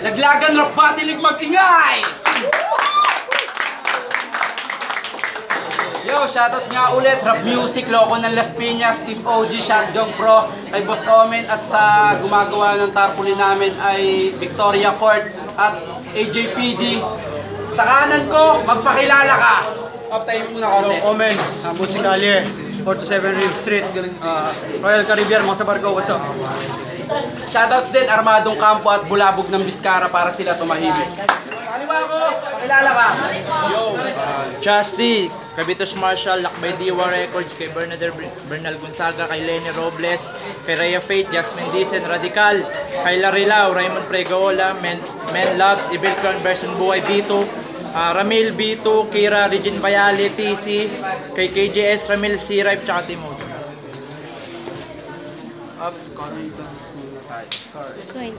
Laglagan rap batilig mag-ingay! Yo, shoutouts nga ulit, Rap Music, Loco ng Las Piñas, Team OG, Shotgun Pro, kay Boss Omen, at sa gumagawa ng tarpaulin namin ay Victoria Court at AJPD. Sa kanan ko, magpakilala ka. Uptime muna konti. Hello, Omen, Musikalye, 427 Reeve Street, Royal Caribbean, mga sa barko, what's up? Shoutouts din, Armadong Campo at Bulabog ng Biskara para sila tumahimik. Kaliwa ko, pakilala ka. Yo. Chasti, Cabitos Marshall, Lakbay Diwa Records, kay Bernal Gonzaga, kay Lenny Robles, kay Rhea Faith, Jasmine Dicen, Radical, kay Larilao, Raymond Pregaola, Men Loves, Evil Crown version Buhay Bito, Ramil Bito, Kira, Regine Bayali, TC, kay KJS, Ramil C-Ripe, tsaka Timo. Ups, coins muna tayo. Sorry.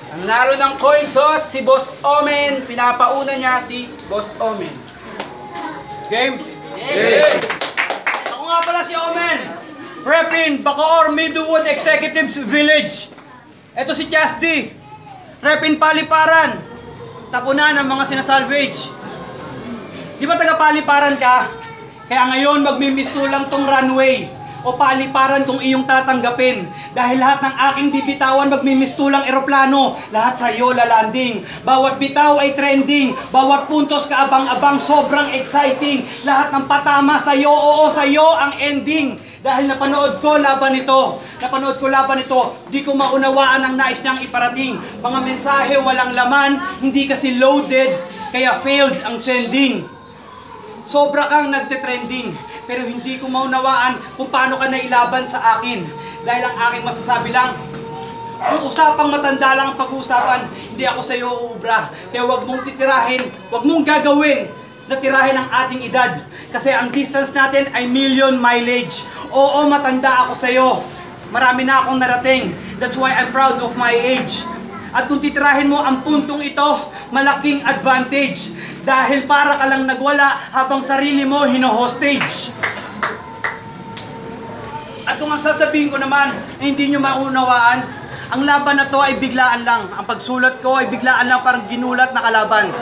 Ang nalo ng coin toss, si Boss Omen. Pinapauna niya si Boss Omen. Game? Game! Ako nga pala si Omen, Repin, Bacoor, Meadowood Executives Village. Ito si Chasti, Repin Paliparan, tapunan ng mga sinasalvage. Di ba taga Paliparan ka? Kaya ngayon magmimistulang tong runway o paliparan kung iyong tatanggapin. Dahil lahat ng aking bibitawan magmimistulang eroplano, lahat sa iyo lalanding. Bawat bitaw ay trending, bawat puntos kaabang-abang sobrang exciting. Lahat ng patama sa iyo, oo sa iyo ang ending. Dahil napanood ko laban ito, di ko maunawaan ang nais niyang iparating. Mga mensahe walang laman, hindi kasi loaded, kaya failed ang sending. Sobra kang nagte-trending, pero hindi ko maunawaan kung paano ka nailaban sa akin. Dahil ang aking masasabi lang, kung usapang matanda lang ang pag-uusapan, hindi ako sa iyo uubra. Kaya wag mong titirahin, wag mong gagawin na tirahin ang ating edad. Kasi ang distance natin ay million mileage. Oo, matanda ako sa iyo. Marami na akong narating. That's why I'm proud of my age. At kung titirahin mo ang puntong ito, malaking advantage. Dahil para ka lang nagwala habang sarili mo hino-hostage. At kung ang sasabihin ko naman na hindi nyo maunawaan, ang laban na to ay biglaan lang. Ang pagsulat ko ay biglaan lang, parang ginulat na kalaban.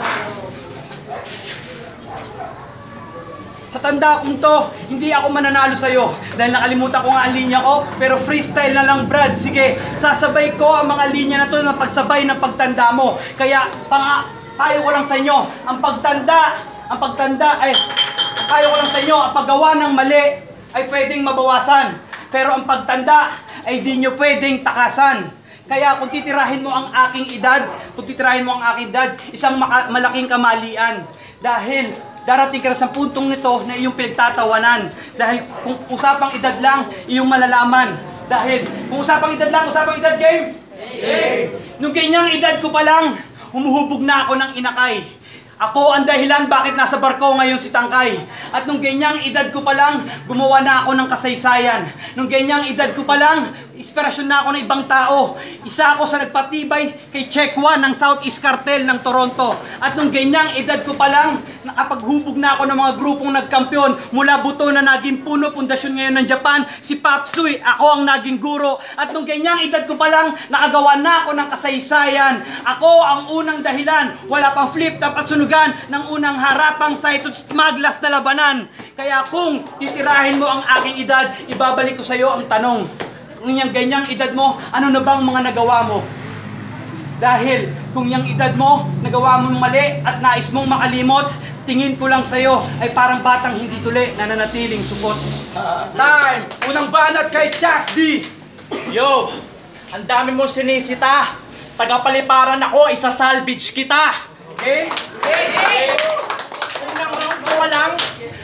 Sa tanda kong to, hindi ako mananalo sa'yo. Dahil nakalimutan ko nga ang linya ko, pero freestyle na lang Brad. Sige, sasabay ko ang mga linya na to na pagsabay ng pagtanda mo. Kaya, payo ko lang sa inyo, ang pagtanda ay, payo ko lang sa inyo, ang paggawa ng mali ay pwedeng mabawasan. Pero ang pagtanda ay di nyo pwedeng takasan. Kaya kung titirahin mo ang aking edad, isang malaking kamalian. Dahil darating ka sa puntong nito na iyong pinagtatawanan. Dahil kung usapang edad lang, iyong malalaman. Dahil kung usapang edad lang, game? Game! Nung ganyang edad ko pa lang, humuhubog na ako ng inakay. Ako ang dahilan bakit nasa barko ngayon si Tangkay. At nung ganyang edad ko pa lang, gumawa na ako ng kasaysayan. Nung ganyang edad ko pa lang, inspirasyon na ako ng ibang tao. Isa ako sa nagpatibay kay Chekwa ng Southeast Cartel ng Toronto. At nung ganyang edad ko pa lang, nakapaghubog na ako ng mga grupong nagkampiyon. Mula buto na naging puno, pundasyon ngayon ng Japan, si Papsuy, ako ang naging guro. At nung ganyang edad ko pa lang, nakagawa na ako ng kasaysayan. Ako ang unang dahilan, wala pang flip-top at sunugan ng unang harapang side smaglas na labanan. Kaya kung titirahin mo ang aking edad, ibabalik ko sa iyo ang tanong. Kung yung ganyang edad mo, ano na bang mga nagawa mo? Dahil kung yung edad mo, nagawa mo mali at nais mong makalimot, tingin ko lang sa'yo ay parang batang hindi tuli na nanatiling supot. Time! Unang banat kay Chasti! Yo! Ang dami mong sinisita! Taga-Paliparan ako, isa-salvage kita! Okay? Unang round ko lang,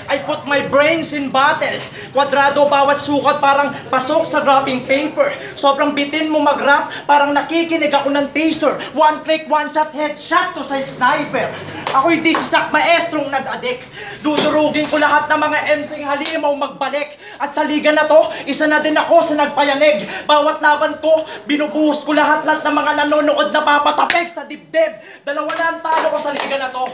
I put my brains in battle. Kwadrado bawat sukat parang pasok sa wrapping paper. Sobrang bitin mo mag-rap, parang nakikinig ako ng taser. One click, one shot, headshot to sa sniper. Ako'y di si Sak maestrong nag-addict. Dudurugin ko lahat ng mga MC'ng halimaw magbalik. At sa liga na to, isa na din ako sa nagpayanig. Bawat laban ko, binubuhos ko lahat ng mga nanonood na papatapik sa dibdib. Dalawa na ang talo ko sa liga na to.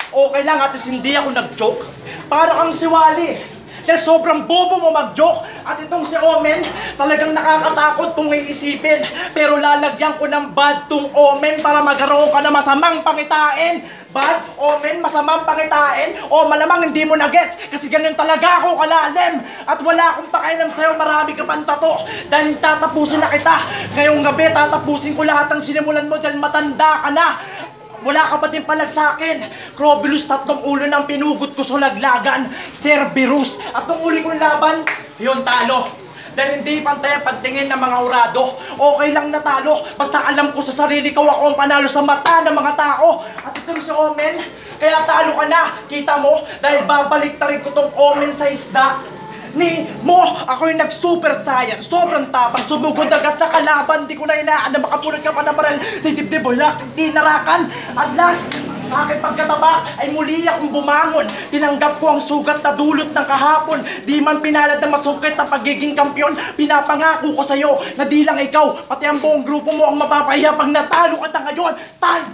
Okay lang at hindi ako nag-joke. Para kang siwali. Dahil sobrang bobo mo mag-joke. At itong si Omen, talagang nakakatakot kung iisipin. Pero lalagyan ko ng bad tong Omen para magkaroon ka na masamang pangitain. Bad, Omen, masamang pangitain. O malamang hindi mo na-gets kasi ganun talaga ako kalalim. At wala akong pakialam sa'yo, marami ka pang tato. Dahil tatapusin na kita. Ngayong gabi, tatapusin ko lahat ng sinimulan mo dahil matanda ka na. Wala ka pa din palag sa akin. Crobilus, 3 ulo ng pinugot ko sa laglagan. Cerberus. At nung uli kong laban, yun talo. Dahil hindi pantay ang pagtingin ng mga hurado. Okay lang natalo. Basta alam ko sa sarili ko ako ang panalo sa mata ng mga tao. At ito si Omen. Kaya talo ka na. Kita mo? Dahil babalik ta rin ko tong Omen sa isda. Ni mo, ako yung nag-super science. Sobrang tapang, sumugod agad sa kalaban. Di ko na inaan na makapunod ka pa na baril. Didibdib mo lang, di narakan. At last, sa aking pagkataba ay muli akong bumangon. Tinanggap ko ang sugat na dulot ng kahapon. Di man pinalad na masungkit na pagiging kampyon. Pinapangako ko sa'yo na di lang ikaw, pati ang buong grupo mo ang mapapahiya pag natalo ka na ngayon. Time!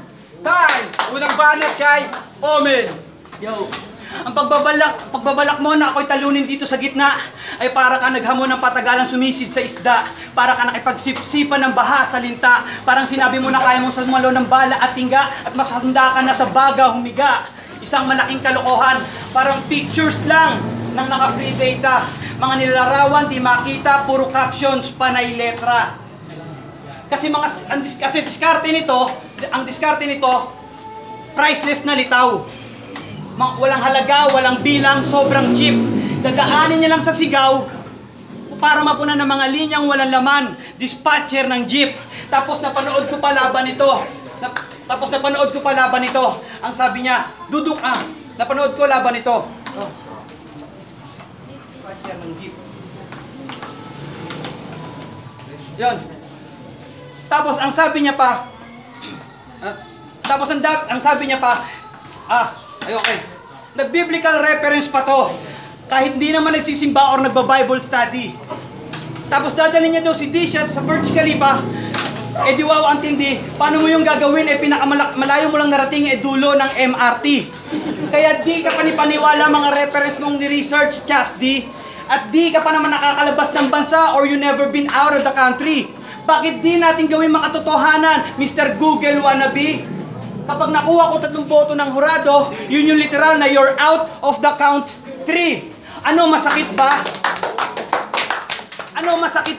Time! Unang banat kay Omen. Yo, ang pagbabalak mo na ako'y talunin dito sa gitna ay para ka naghamon ng patagalan sumisid sa isda, para ka nakipagsipsipan ng baha sa linta, parang sinabi mo na kaya mong salmalo ng bala at tingga at masahanda ka na sa baga humiga. Isang malaking kalokohan, parang pictures lang ng naka-free data, mga nilalarawan di makita, puro captions, panay letra. Kasi diskarte nito, priceless na litaw. Walang halaga, walang bilang, sobrang cheap. Dadaanin niya lang sa sigaw para mapunan ng mga linyang walang laman. Dispatcher ng jeep. Tapos napanood ko pa laban ito. Ang sabi niya, napanood ko laban ito. Oh. Dispatcher ng jeep. Yun. Tapos ang sabi niya pa, okay. Nag-biblical reference pa to. Kahit hindi naman nagsisimba or nagba-Bible study. Tapos dadalhin niya daw si Disha sa Burj Khalifa. Eh di wow, ang tindi. Paano mo yung gagawin? Eh pinakamalayo mo lang narating dulo ng MRT. Kaya di ka panipaniwala mga reference mong ni-research, Chasdi. At di ka pa naman nakakalabas ng bansa or you never been out of the country. Bakit di natin gawin makatotohanan, Mr. Google wannabe? Kapag nakuha ko 3 boto ng hurado, yun yung literal na you're out of the count 3. Ano masakit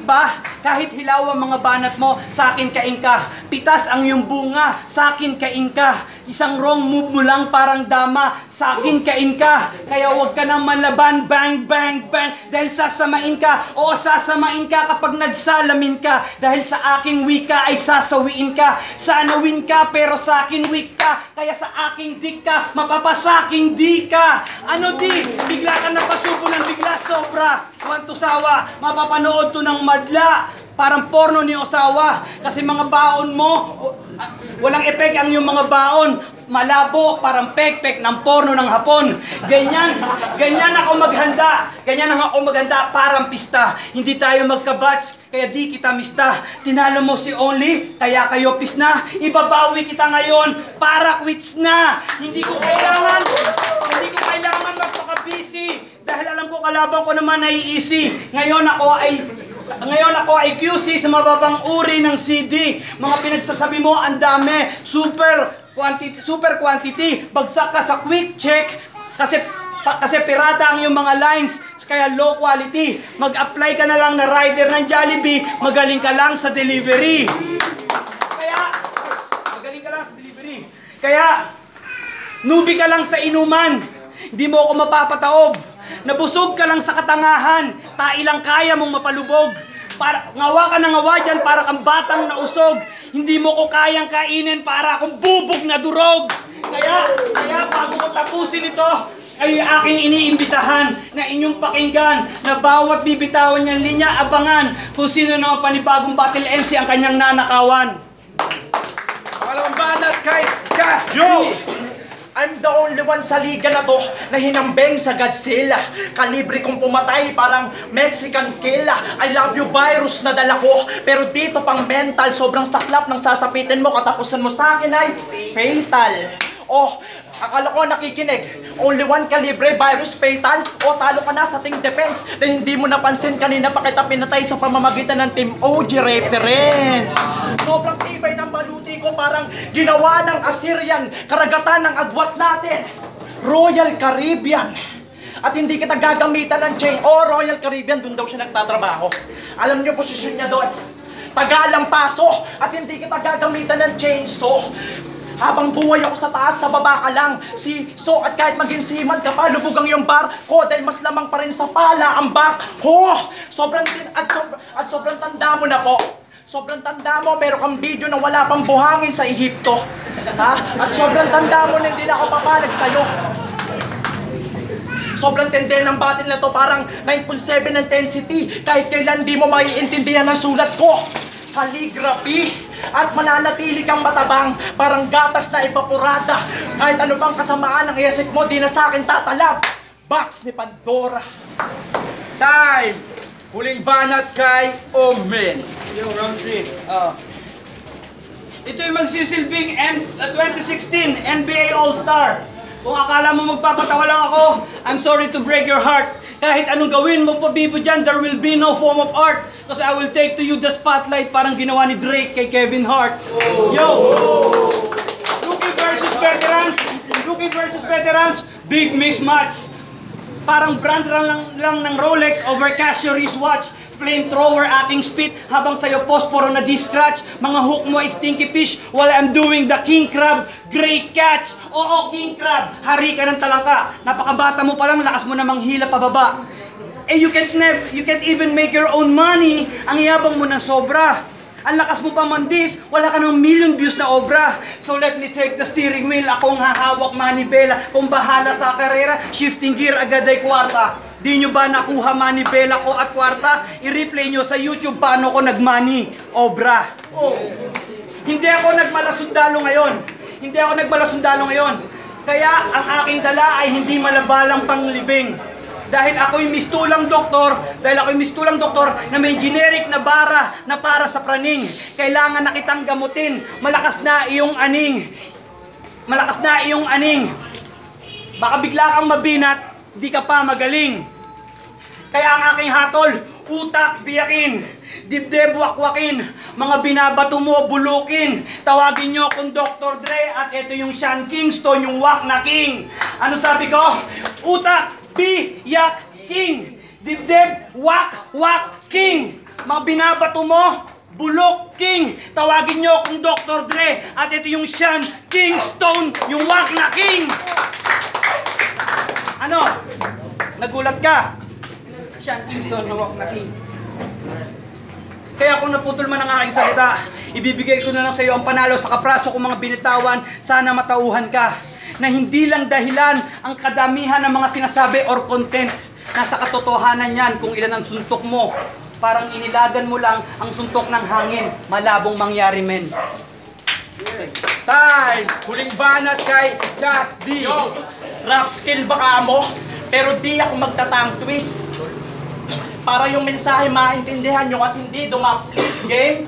ba? Kahit hilaw ang mga banat mo, sa akin kain ka. Pitas ang iyong bunga, sa akin kain ka. Isang wrong move mo lang parang dama, sa akin kain ka. Kaya huwag ka nang manlaban, bang, bang, bang. Dahil sasamain ka, oo sasamain ka kapag nagsalamin ka. Dahil sa aking wika ay sasawiin ka. Sana win ka pero sa akin weak ka. Kaya sa aking dik ka, mapapasaking di ka. Ano di? Bigla ka napasubo ng bigla sobra. Kwanto sawa, mapapanood to ng madla. Parang porno ni Osawa. Kasi mga baon mo, walang epek ang yung mga baon. Malabo, parang pek-pek ng porno ng Hapon. Ganyan ako maghanda. Parang pista. Hindi tayo magka-batch, kaya di kita mista. Tinalo mo si Only, kaya kayo pis na. Ibabawi kita ngayon, para quits na. Hindi ko kailangan magpaka-busy. Dahil alam ko kalaban ko naman ay easy. Ngayon ako ay QC sa mababang uri ng CD. Mga pinagsasabi mo, ang dami. Super quantity. Bagsak ka sa quick check. Kasi pirata ang iyong mga lines. Kaya low quality. Mag-apply ka na lang na rider ng Jollibee. Magaling ka lang sa delivery. Kaya, newbie ka lang sa inuman. Hindi mo ako mapapataob. Nabusog ka lang sa katangahan, tailang kaya mong mapalubog. Ngawa ka na ngawa dyan para kang batang nausog. Hindi mo ko kayang kainin para akong bubog na durog. Kaya bago ko tapusin ito, ay aking iniimbitahan na inyong pakinggan na bawat bibitawan niyang linya, abangan kung sino naman panibagong battle MC ang kanyang nanakawan. Pangalawang banat kay Chasdi. Yo! I'm the only one sa liga na to na hinambeng sa Godzilla. Kalibre kong pumatay parang Mexican killa. I love you virus na dala ko. Pero dito pang mental, sobrang saklap ng sasapitin mo. Katapusan mo sa akin ay fatal. Oh, akala ko nakikinig. Only one calibre, virus fatal, o talo ka na sa team defense na hindi mo napansin kanina pa kita pinatay sa pamamagitan ng Team OG reference. Sobrang tibay ng baluti ko, parang ginawa ng Assyrian, karagatan ng agwat natin, Royal Caribbean. At hindi kita gagamitan ng chain. Royal Caribbean, dun daw siya nagtatrabaho. Alam niyo posisyon niya doon, tagalang paso. At hindi kita gagamitan ng chainsaw. Habang buhay ako sa taas, sa baba ka lang. At kahit maging seaman ka pa, lubog ang iyong bar ko dahil mas lamang pa rin sa pala ang back. Sobrang tanda mo na po. Sobrang tanda mo, meron kang video na wala pang buhangin sa Ehipto. At sobrang tanda mo na hindi na ako papalag sa'yo. Sobrang tende ng battle na to, parang 9.7 intensity. Kahit kailan di mo maiintindihan ang sulat ko. Calligraphy. At mananatili kang matabang, parang gatas na evaporada. Kahit ano bang kasamaan ng iasik mo, di na sa akin tatalab. Box ni Pandora. Time! Huling banat kay Omen. Yo, round 3. Ito yung magsisilbing 2016 NBA All-Star. Kung akala mo magpapatawa lang ako, I'm sorry to break your heart. Kahit anong gawin mo pa, Bibo dyan, there will be no form of art. Kasi I will take to you the spotlight, parang ginawa ni Drake kay Kevin Hart. Yo! Rookie versus veterans. Rookie versus veterans. Big mismatch. Parang brand lang ng Rolex over Casio wristwatch. Flamethrower aking spit habang sa'yo posporo na di-scratch. Mga hook mo ay stinky fish while I'm doing the king crab. Great catch! Oo, king crab! Hari ka ng talangka. Napakabata mo pa lang, lakas mo namang hila pababa. You can't even make your own money. Ang yabang mo ng sobra. Ang lakas mo pa mandis, wala ka ng million views na obra. So let me take the steering wheel, akong hahawak manibela. Kung bahala sa karera, shifting gear agad ay kwarta. Di nyo ba nakuha manibela ko at kwarta? I-replay nyo sa YouTube paano ko nagmani obra. Hindi ako nagmalasundalo ngayon. Kaya ang aking dala ay hindi malabalang panglibing. Dahil ako'y mistulang doktor na may generic na bara na para sa praning. Kailangan na kitang gamutin. Malakas na iyong aning. Baka bigla kang mabinat, di ka pa magaling. Kaya ang aking hatol, utak biyakin, dibdib wakwakin, mga binabato mo bulukin. Tawagin nyo akong Dr. Dre at ito yung Sean Kingston, yung wak na king. Ano sabi ko? Utak biyak king, dibdib wak king, mga binabato mo bulok king. Tawagin nyo akong Dr. Dre at ito yung Sean Kingston, yung wak na king. Ano? Nagulat ka? Sean Kingston, yung wak na king. Kaya kung naputol man ang aking salita, ibibigay ko na lang sa iyo ang panalo sa kapraso kong mga binitawan. Sana matauhan ka na hindi lang dahilan ang kadamihan ng mga sinasabi or content. Nasa katotohanan yan kung ilan ang suntok mo. Parang inilagan mo lang ang suntok ng hangin. Malabong mangyari, men. Time! Huling banat kay Just D. Rap skill baka mo, pero di ako magtatang twist. Para yung mensahe maintindihan nyo at hindi dumaplis game.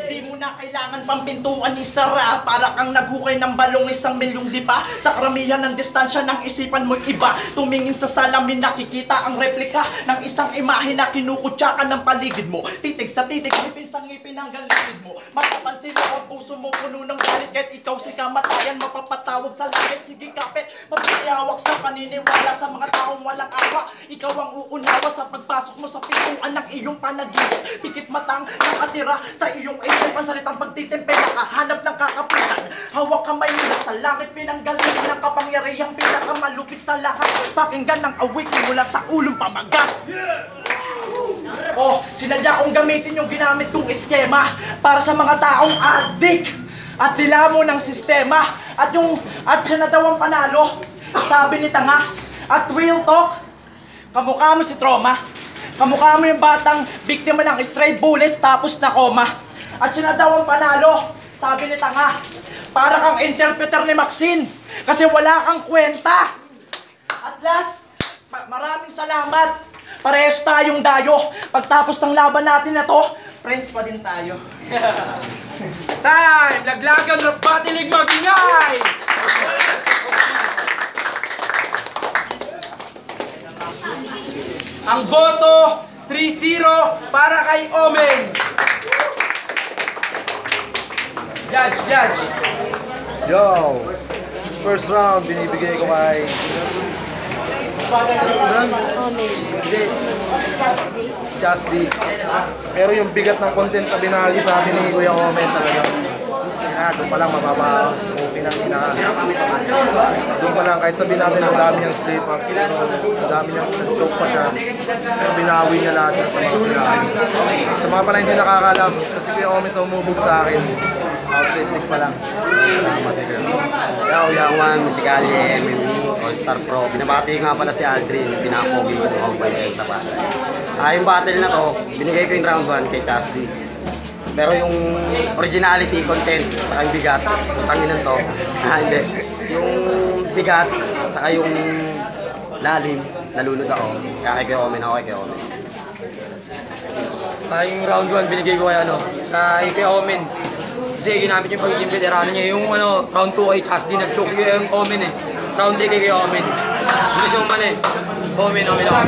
Di mo na kailangan pang pintuan isara. Para kang naghukay ng balong 1,000,000 di pa. Sa karamihan ng distansya ng isipan mo iba. Tumingin sa salamin nakikita ang replika ng isang imahe na kinukutsakan ng paligid mo. Titig sa titig, ngipin sa ngipin hanggang likid mo. Mapapansin mo ang puso mo puno ng galit. Kahit ikaw si kamatayan, mapapatawag sa langit. Sige kapit, mapapihawak sa paniniwala sa mga taong walang awa. Ikaw ang uunawa sa pagpasok mo sa pintuan ng iyong panaginip. Pikit matang nakatira sa iyong isip. Ang salitang pagtitimpe, nakahanap ng kakapitan. Hawak kamay nila sa langit, pinanggaling ng kapangyarihang pinakamalupit sa lahat. Pakinggan ng awitin mula sa ulong pamagat. Sinadya kong gamitin yung ginamit kong eskema para sa mga taong addict at dilamo ng sistema. At siya na daw ang panalo, sabi ni Tanga. At real talk, kamukha mo si Trauma. Kamukha mo yung batang biktima ng stray bullets tapos na koma. At siya na daw ang panalo, sabi ni Tanga. Para kang interpreter ni Maxine, kasi wala kang kwenta. At last, maraming salamat. Parehas tayong dayo. Pagtapos ng laban natin na to, friends pa din tayo. Time! Laglagan ng patilig magingay! Ang boto, 3-0 para kay Omen. Judge. Yo! First round, binibigay ko kay... Just D. Pero yung bigat ng content na binahagi sa akin ni Kuya Omen talaga. Doon pa lang mababa okay ng ina. Doon pa lang kahit sabihin natin ang dami niyang slip ups, ang dami niyang choke pa siya. Pero binawi niya lahat yan sa mga sinabi. Sa mga pala hindi nakakalam, sa si Kuya Omen sa umubog sa akin. Outside leg pa lang. Salamat eh. Yaw-yawan, Musikali, MMA, All-Star Pro. Binabati ko nga pala si Aldrin, pinapogi ko ng Hawkeye sa Pasay. Yung battle na to, binigay ko yung round 1 kay Chasty. Pero yung originality, content, saka yung bigat, tanginan to. Hindi. Yung bigat, saka yung lalim, nalunod ako. Kaya kay Omen, ako kay Omen. Yung round 1 binigay ko kay Omen. Kasi ginamit yung pagiging veterano niya. Yung round 2 kay Chasty, nag-choke si Omen eh. Round 3 kay Omen. Hindi siya umali. Omen ako.